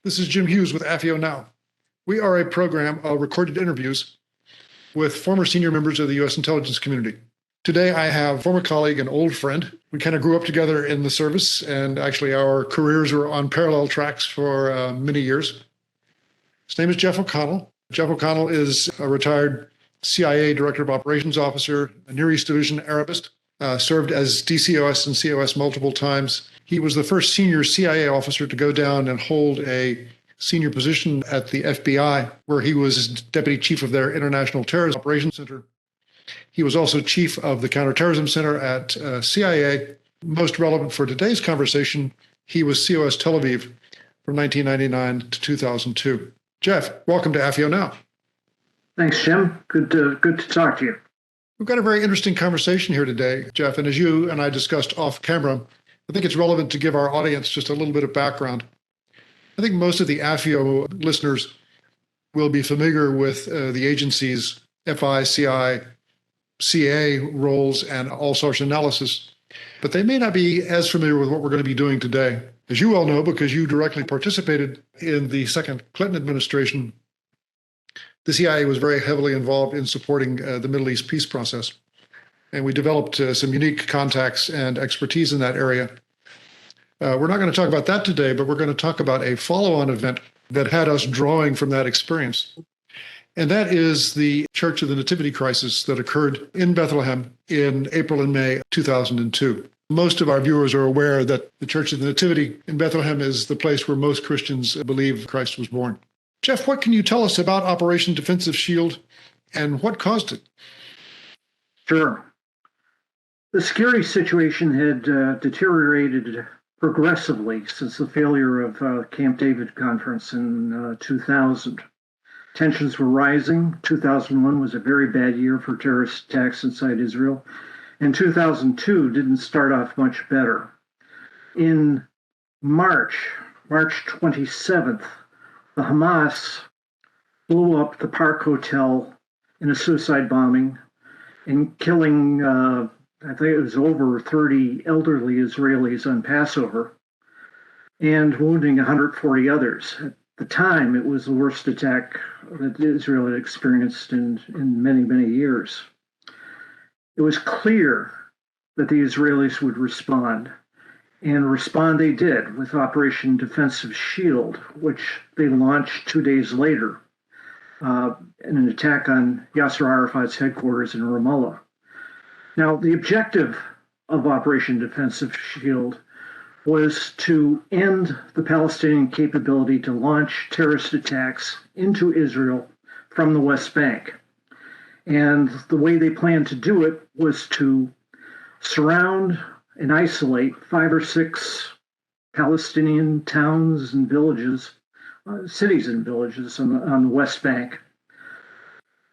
This is Jim Hughes with AFIO Now. We are a program of recorded interviews with former senior members of the U.S. intelligence community. Today, I have a former colleague and old friend. We kind of grew up together in the service, and actually our careers were on parallel tracks for many years. His name is Geoff O'Connell. Geoff O'Connell is a retired CIA Director of Operations Officer, a Near East Division Arabist, served as DCOS and COS multiple times. He was the first senior CIA officer to go down and hold a senior position at the FBI, where he was deputy chief of their International Terrorism Operations Center. He was also chief of the Counter-Terrorism Center at CIA. Most relevant for today's conversation, he was COS Tel Aviv from 1999 to 2002. Geoff, welcome to AFIO Now. Thanks, Jim. Good to talk to you. We've got a very interesting conversation here today, Geoff, and as you and I discussed off camera, I think it's relevant to give our audience just a little bit of background. I think most of the AFIO listeners will be familiar with the agency's FI, CI, CA roles and all source analysis, but they may not be as familiar with what we're going to be doing today. As you well know, because you directly participated in the second Clinton administration, the CIA was very heavily involved in supporting the Middle East peace process. And we developed some unique contacts and expertise in that area. We're not going to talk about that today, but we're going to talk about a follow-on event that had us drawing from that experience. And that is the Church of the Nativity crisis that occurred in Bethlehem in April and May 2002. Most of our viewers are aware that the Church of the Nativity in Bethlehem is the place where most Christians believe Christ was born. Geoff, what can you tell us about Operation Defensive Shield and what caused it? Sure. The security situation had deteriorated progressively since the failure of Camp David conference in 2000. Tensions were rising. 2001 was a very bad year for terrorist attacks inside Israel, and 2002 didn't start off much better. In March 27th, the Hamas blew up the Park Hotel in a suicide bombing and killing I think it was over 30 elderly Israelis on Passover and wounding 140 others. At the time, it was the worst attack that Israel had experienced in many, many years. It was clear that the Israelis would respond, and respond they did with Operation Defensive Shield, which they launched 2 days later in an attack on Yasser Arafat's headquarters in Ramallah. Now, the objective of Operation Defensive Shield was to end the Palestinian capability to launch terrorist attacks into Israel from the West Bank. And the way they planned to do it was to surround and isolate 5 or 6 Palestinian towns and villages, cities and villages on the West Bank,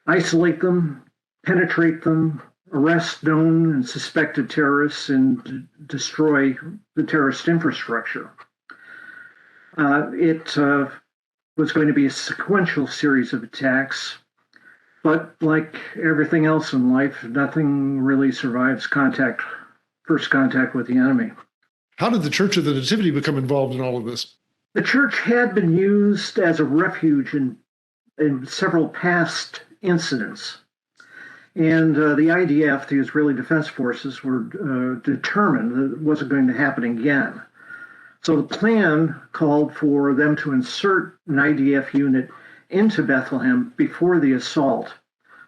isolate them, penetrate them, arrest known and suspected terrorists, and destroy the terrorist infrastructure. It was going to be a sequential series of attacks, but like everything else in life, nothing really survives first contact with the enemy. How did the Church of the Nativity become involved in all of this? The church had been used as a refuge in several past incidents. And the IDF, the Israeli Defense Forces, were determined that it wasn't going to happen again. So the plan called for them to insert an IDF unit into Bethlehem before the assault,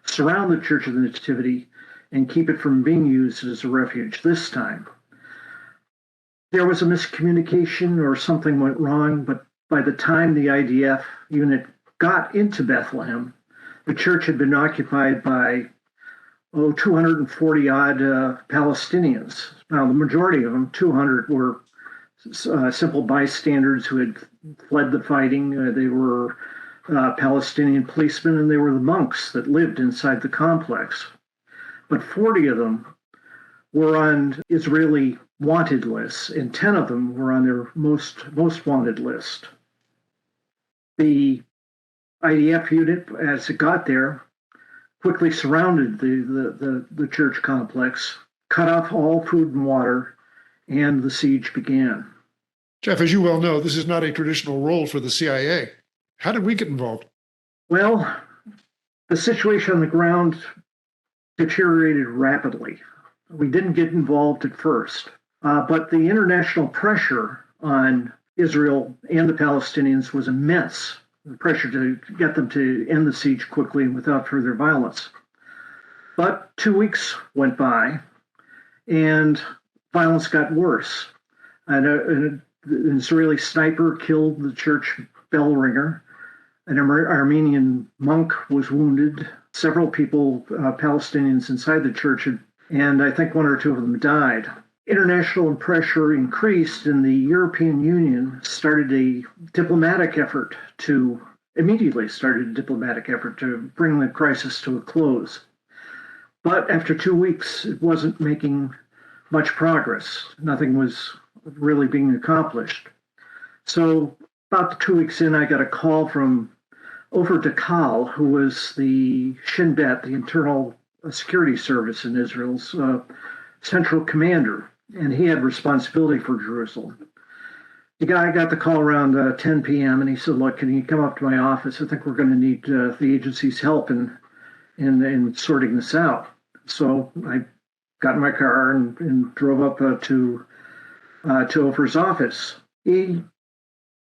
surround the Church of the Nativity, and keep it from being used as a refuge this time. There was a miscommunication or something went wrong, but by the time the IDF unit got into Bethlehem, the church had been occupied by 240-odd Palestinians. Now, the majority of them, 200, were simple bystanders who had fled the fighting. They were Palestinian policemen, and they were the monks that lived inside the complex. But 40 of them were on Israeli wanted lists, and 10 of them were on their most wanted list. The IDF unit, as it got there, quickly surrounded the church complex, cut off all food and water, and the siege began. Geoff, as you well know, this is not a traditional role for the CIA. How did we get involved? Well, the situation on the ground deteriorated rapidly. We didn't get involved at first, but the international pressure on Israel and the Palestinians was immense. The pressure to get them to end the siege quickly and without further violence. But 2 weeks went by, and violence got worse. An Israeli sniper killed the church bell ringer. An Armenian monk was wounded. Several people, Palestinians inside the church, and I think one or two of them died. International pressure increased, and the European Union immediately started a diplomatic effort to bring the crisis to a close. But after 2 weeks, it wasn't making much progress. Nothing was really being accomplished. So about 2 weeks in, I got a call from Ofer Dekal, who was the Shin Bet, the internal security service in Israel's central commander, and he had responsibility for Jerusalem. The guy got the call around 10 p.m. and he said, "Look, can you come up to my office? I think we're going to need the agency's help in sorting this out." So I got in my car and drove up to Ofer's office. He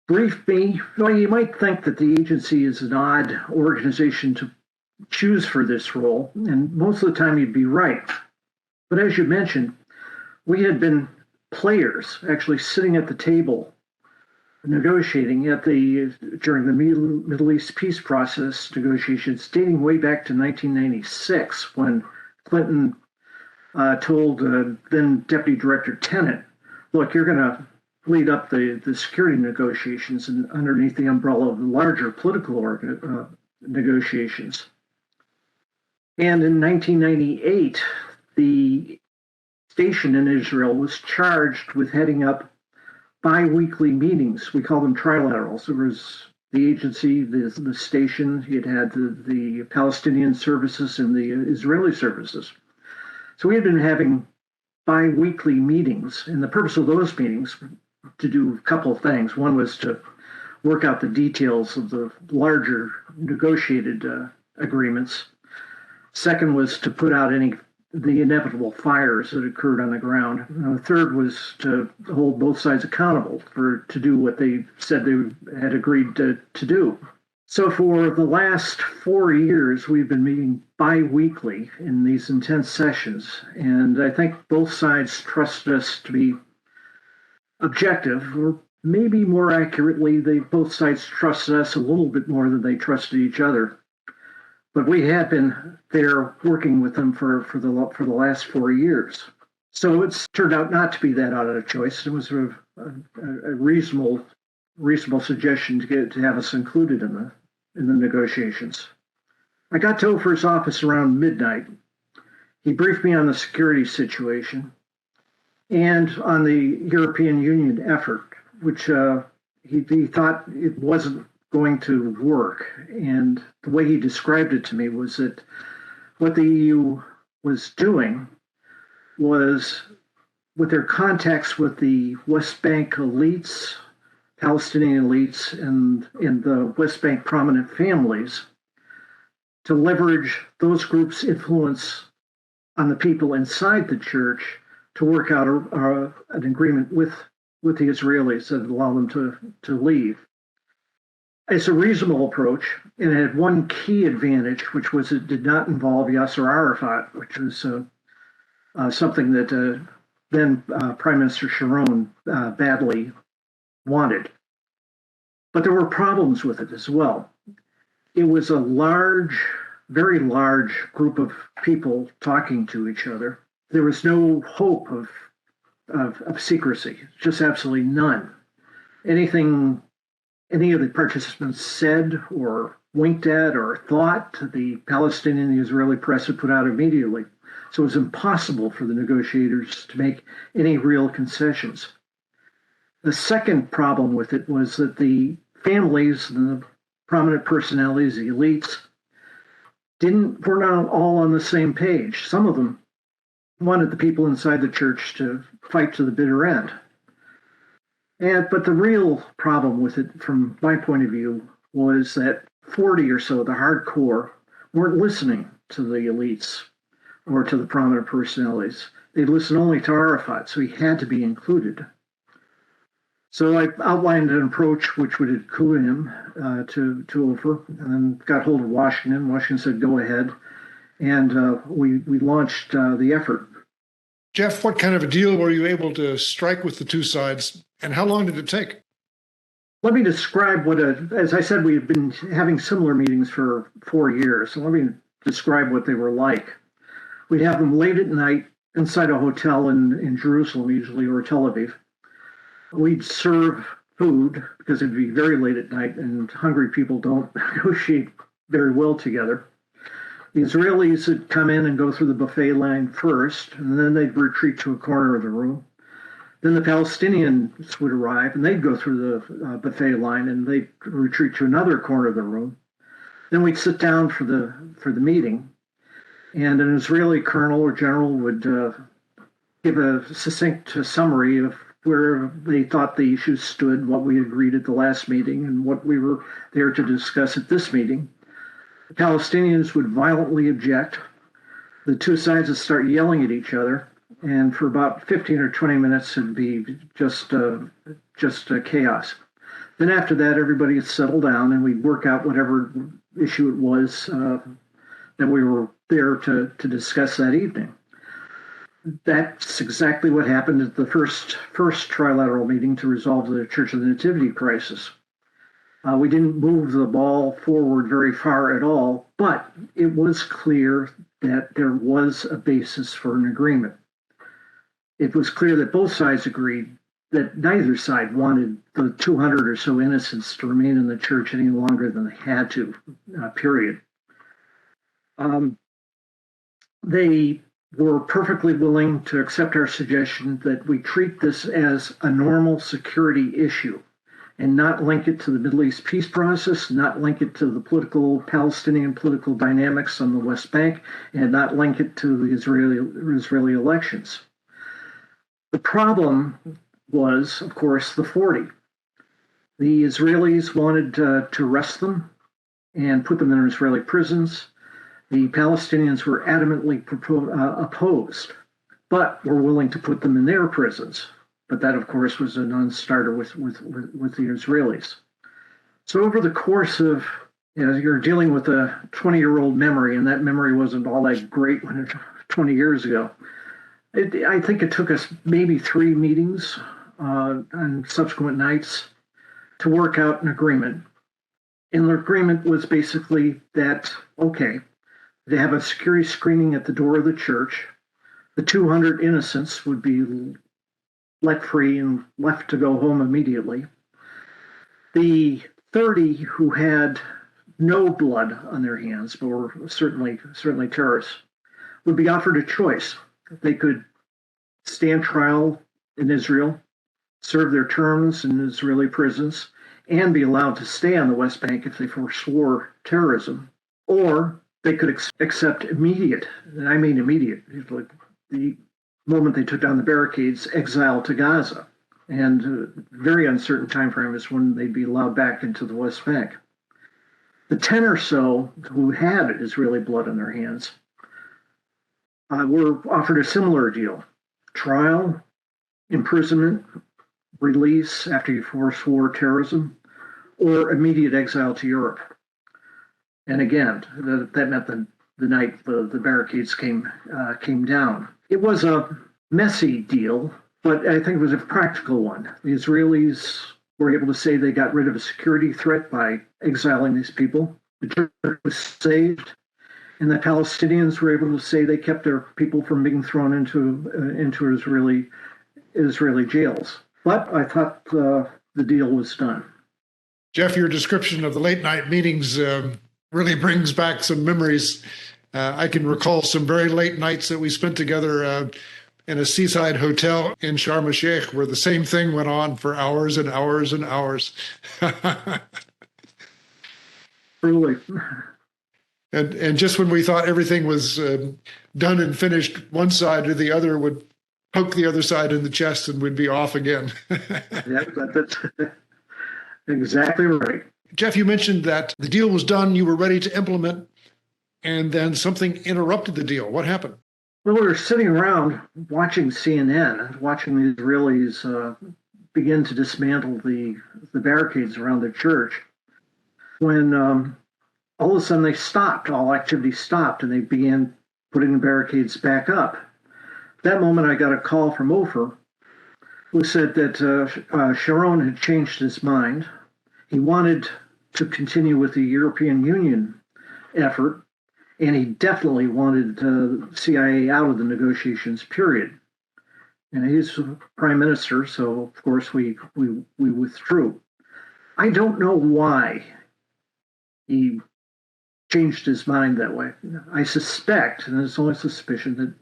briefed me. Well, you might think that the agency is an odd organization to choose for this role, and most of the time you'd be right. But as you mentioned, we had been players actually sitting at the table negotiating during the Middle East peace process negotiations dating way back to 1996, when Clinton told then Deputy Director Tenet, "Look, you're going to lead up the security negotiations and underneath the umbrella of the larger political negotiations." And in 1998, the station in Israel was charged with heading up bi-weekly meetings. We call them trilaterals. There was the agency, the station, it had the Palestinian services and the Israeli services. So we had been having bi-weekly meetings, and the purpose of those meetings to do a couple of things. One was to work out the details of the larger negotiated agreements. Second was to put out the inevitable fires that occurred on the ground. And the third was to hold both sides accountable to do what they said they had agreed to do. So for the last 4 years, we've been meeting bi-weekly in these intense sessions. And I think both sides trusted us to be objective, or maybe more accurately, both sides trusted us a little bit more than they trusted each other. But we had been there working with them for the last 4 years. So it's turned out not to be that odd a choice. It was a reasonable suggestion to have us included in the negotiations. I got to Ofer's office around midnight. He briefed me on the security situation and on the European Union effort, which he thought it wasn't going to work. And the way he described it to me was that what the EU was doing was, with their contacts with the West Bank elites, Palestinian elites, and the West Bank prominent families, to leverage those groups' influence on the people inside the church to work out an agreement with the Israelis that allow them to leave. It's a reasonable approach, and it had one key advantage, which was it did not involve Yasser Arafat, which was something that then Prime Minister Sharon badly wanted. But there were problems with it as well. It was a very large group of people talking to each other. There was no hope of secrecy, just absolutely none. Anything any of the participants said or winked at or thought, the Palestinian and the Israeli press would put out immediately. So it was impossible for the negotiators to make any real concessions. The second problem with it was that the families and the prominent personalities, the elites, were not all on the same page. Some of them wanted the people inside the church to fight to the bitter end. But the real problem with it, from my point of view, was that 40 or so, the hardcore, weren't listening to the elites or to the prominent personalities. They listened only to Arafat, so he had to be included. So I outlined an approach which would include him to Ofer, and then got hold of Washington. Washington said, go ahead. And we launched the effort. Geoff, what kind of a deal were you able to strike with the two sides, and how long did it take? Let me describe as I said, we had been having similar meetings for 4 years. So let me describe what they were like. We'd have them late at night inside a hotel in Jerusalem, usually, or Tel Aviv. We'd serve food because it'd be very late at night, and hungry people don't negotiate very well together. The Israelis would come in and go through the buffet line first, and then they'd retreat to a corner of the room. Then the Palestinians would arrive, and they'd go through the buffet line, and they'd retreat to another corner of the room. Then we'd sit down for the meeting, and an Israeli colonel or general would give a succinct summary of where they thought the issues stood, what we agreed at the last meeting, and what we were there to discuss at this meeting. The Palestinians would violently object. The two sides would start yelling at each other, and for about 15 or 20 minutes, it'd be just chaos. Then after that, everybody would settle down, and we'd work out whatever issue it was that we were there to discuss that evening. That's exactly what happened at the first trilateral meeting to resolve the Church of the Nativity crisis. We didn't move the ball forward very far at all, but it was clear that there was a basis for an agreement. It was clear that both sides agreed that neither side wanted the 200 or so innocents to remain in the church any longer than they had to, period. They were perfectly willing to accept our suggestion that we treat this as a normal security issue and not link it to the Middle East peace process, not link it to the Palestinian political dynamics on the West Bank, and not link it to the Israeli elections. The problem was, of course, the 40. The Israelis wanted to arrest them and put them in Israeli prisons. The Palestinians were adamantly opposed, but were willing to put them in their prisons. But that, of course, was a non-starter with the Israelis. So over the course of, you're dealing with a 20-year-old memory, and that memory wasn't all that great 20 years ago. I think it took us maybe 3 meetings on subsequent nights to work out an agreement. And the agreement was basically that, okay, they have a security screening at the door of the church. The 200 innocents would be let free and left to go home immediately. The 30 who had no blood on their hands, but were certainly terrorists, would be offered a choice. They could stand trial in Israel, serve their terms in Israeli prisons, and be allowed to stay on the West Bank if they forswore terrorism, or they could accept immediate, and I mean immediate, the moment they took down the barricades, exile to Gaza. And very uncertain time frame is when they'd be allowed back into the West Bank. The 10 or so who had Israeli blood on their hands were offered a similar deal: trial, imprisonment, release after you forswore terrorism, or immediate exile to Europe. And again, that meant the night the barricades came down. It was a messy deal, but I think it was a practical one. The Israelis were able to say they got rid of a security threat by exiling these people. The church was saved, and the Palestinians were able to say they kept their people from being thrown into Israeli jails. But I thought the deal was done. Geoff, your description of the late night meetings really brings back some memories. I can recall some very late nights that we spent together in a seaside hotel in Sharm el-Sheikh, where the same thing went on for hours and hours and hours. Truly. And just when we thought everything was done and finished, one side or the other would poke the other side in the chest and we'd be off again. Yeah, that's exactly right. Geoff, you mentioned that the deal was done, you were ready to implement, and then something interrupted the deal. What happened? Well, we were sitting around watching CNN, watching the Israelis begin to dismantle the barricades around the church, when all of a sudden they stopped, all activity stopped, and they began putting the barricades back up. At that moment, I got a call from Ofer, who said that Sharon had changed his mind. He wanted to continue with the European Union effort, and he definitely wanted the CIA out of the negotiations, period. And he's prime minister, so of course we withdrew. I don't know why he changed his mind that way. I suspect, and it's only suspicion, that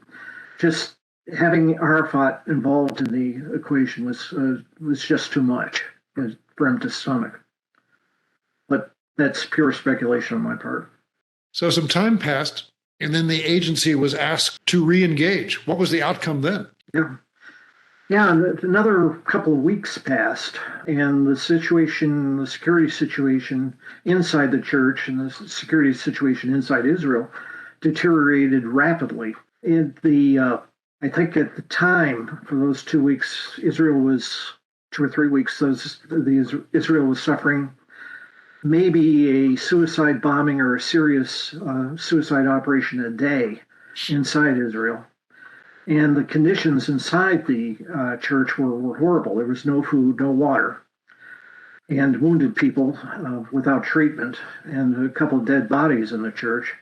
just having Arafat involved in the equation was just too much for him to stomach. But that's pure speculation on my part. So some time passed, and then the agency was asked to re-engage. What was the outcome then? Yeah, another couple of weeks passed, and the security situation inside the church and the security situation inside Israel deteriorated rapidly. I think at the time, for those 2 weeks, Israel was 2 or 3 weeks, Israel was suffering maybe a suicide bombing or a serious suicide operation a day inside Israel. And the conditions inside the church were horrible. There was no food, no water, and wounded people without treatment, and a couple of dead bodies in the church.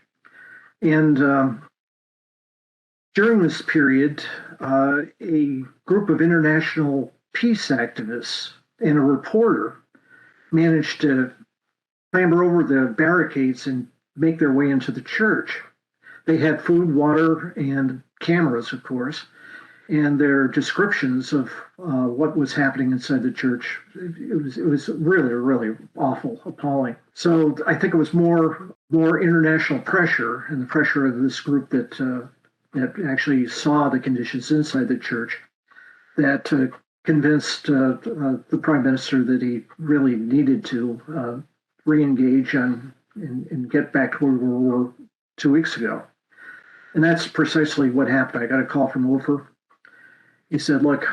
And during this period, a group of international peace activists and a reporter managed to clamber over the barricades and make their way into the church. They had food, water, and cameras, of course, and their descriptions of what was happening inside the church. It was really, really awful, appalling. So I think it was more international pressure, and the pressure of this group that actually saw the conditions inside the church that convinced the prime minister that he really needed to re-engage and get back to where we were 2 weeks ago. And that's precisely what happened. I got a call from Ofer. He said, look,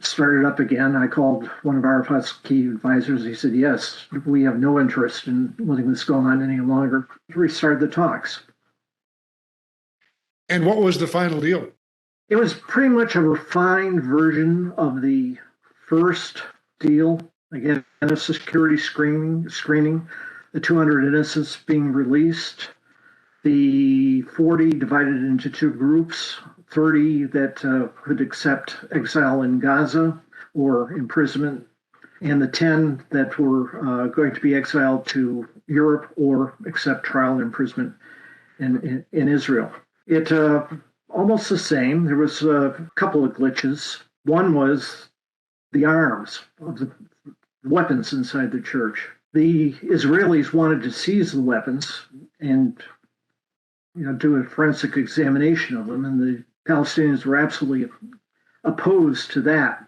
start it up again. I called one of Arafat's key advisors. He said, yes, we have no interest in letting this go on any longer. Restart the talks. And what was the final deal? It was pretty much a refined version of the first deal. Again, a security screening, the 200 innocents being released, the 40 divided into two groups, 30 that could accept exile in Gaza or imprisonment, and the 10 that were going to be exiled to Europe or accept trial and imprisonment in Israel. It almost the same. There was a couple of glitches. One was the arms of the weapons inside the church. The Israelis wanted to seize the weapons and do a forensic examination of them, and the Palestinians were absolutely opposed to that.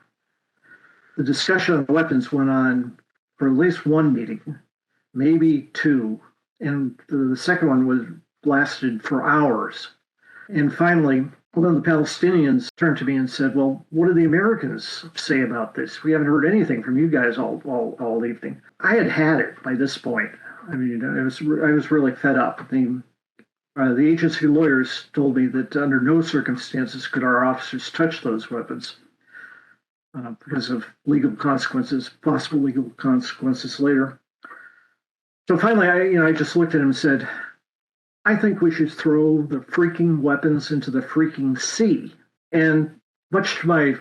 The discussion of weapons went on for at least one meeting, maybe two, and the second one lasted for hours. And finally, one of the Palestinians turned to me and said, well, what do the Americans say about this? We haven't heard anything from you guys all evening. I had it by this point. I mean, I was really fed up. The agency lawyers told me that under no circumstances could our officers touch those weapons because of legal consequences, possible legal consequences later. So finally, I just looked at him and said, I think we should throw the freaking weapons into the freaking sea. And much to my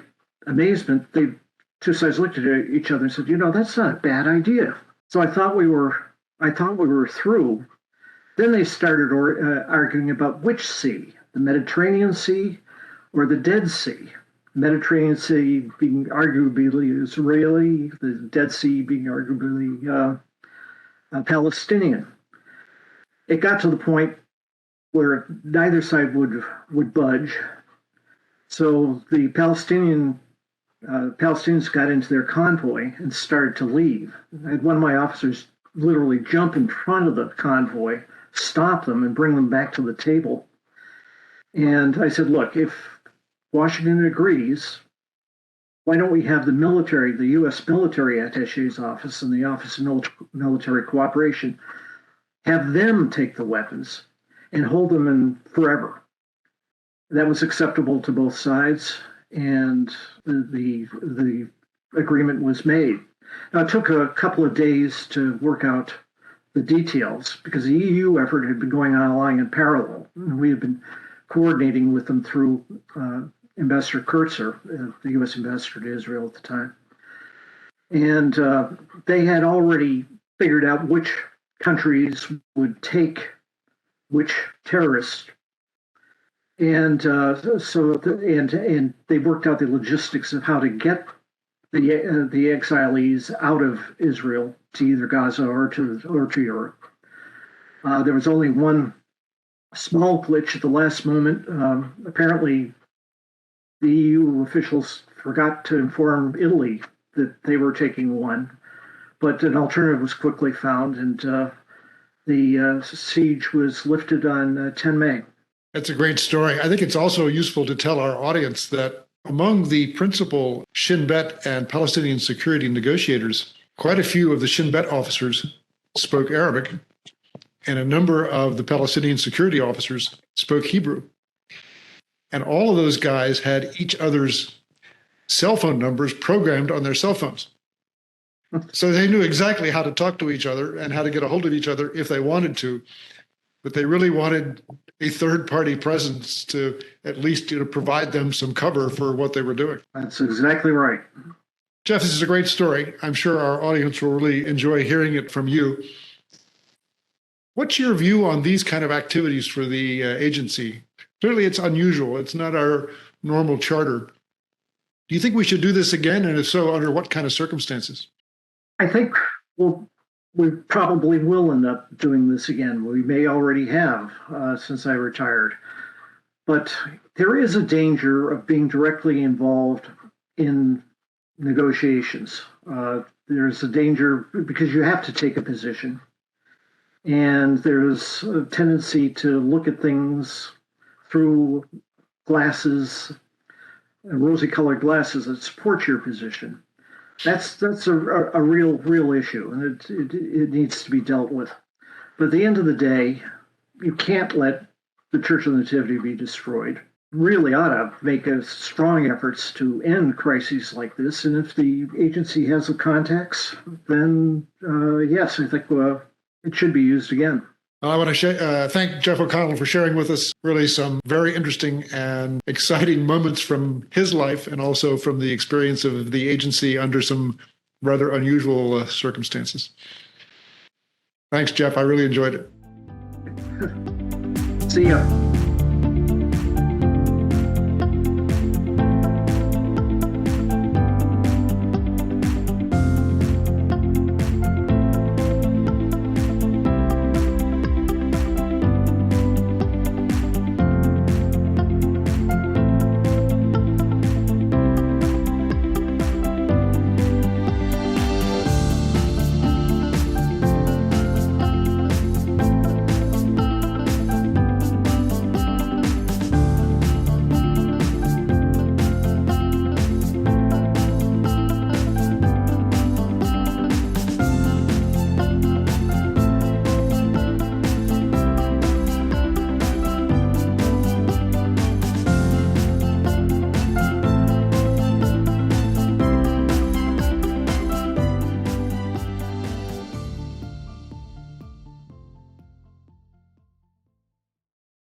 amazement, two sides looked at each other and said, that's not a bad idea. So I thought we were through. Then they started arguing about which sea, the Mediterranean Sea or the Dead Sea. The Mediterranean Sea being arguably Israeli, the Dead Sea being arguably Palestinian. It got to the point where neither side would budge. So the Palestinians got into their convoy and started to leave. I had one of my officers literally jump in front of the convoy, stop them, and bring them back to the table. And I said, look, if Washington agrees, why don't we have the U.S. military attache's office and the Office of Military Cooperation, have them take the weapons and hold them in forever. That was acceptable to both sides, and the agreement was made. Now, it took a couple of days to work out the details because the EU effort had been going on along in parallel. And we had been coordinating with them through Ambassador Kurtzer, the U.S. ambassador to Israel at the time. And they had already figured out which countries would take which terrorists. And and they worked out the logistics of how to get the exilees out of Israel to either Gaza or to Europe. There was only one small glitch at the last moment. Apparently, the EU officials forgot to inform Italy that they were taking one, but an alternative was quickly found, and the siege was lifted on 10 May. That's a great story. I think it's also useful to tell our audience that among the principal Shin Bet and Palestinian security negotiators, quite a few of the Shin Bet officers spoke Arabic, and a number of the Palestinian security officers spoke Hebrew. And all of those guys had each other's cell phone numbers programmed on their cell phones. So they knew exactly how to talk to each other and how to get a hold of each other if they wanted to. But they really wanted a third-party presence to at least provide them some cover for what they were doing. That's exactly right. Geoff, this is a great story. I'm sure our audience will really enjoy hearing it from you. What's your view on these kind of activities for the agency? Clearly, it's unusual. It's not our normal charter. Do you think we should do this again? And if so, under what kind of circumstances? I think we probably will end up doing this again. We may already have since I retired. But there is a danger of being directly involved in negotiations. There's a danger because you have to take a position. And there's a tendency to look at things through glasses, rosy-colored glasses that support your position. That's a real issue, and it needs to be dealt with. But at the end of the day, you can't let the Church of the Nativity be destroyed. Really ought to make strong efforts to end crises like this. And if the agency has the contacts, then yes, I think it should be used again. I want to thank Geoff O'Connell for sharing with us really some very interesting and exciting moments from his life and also from the experience of the agency under some rather unusual circumstances. Thanks, Geoff. I really enjoyed it. See ya.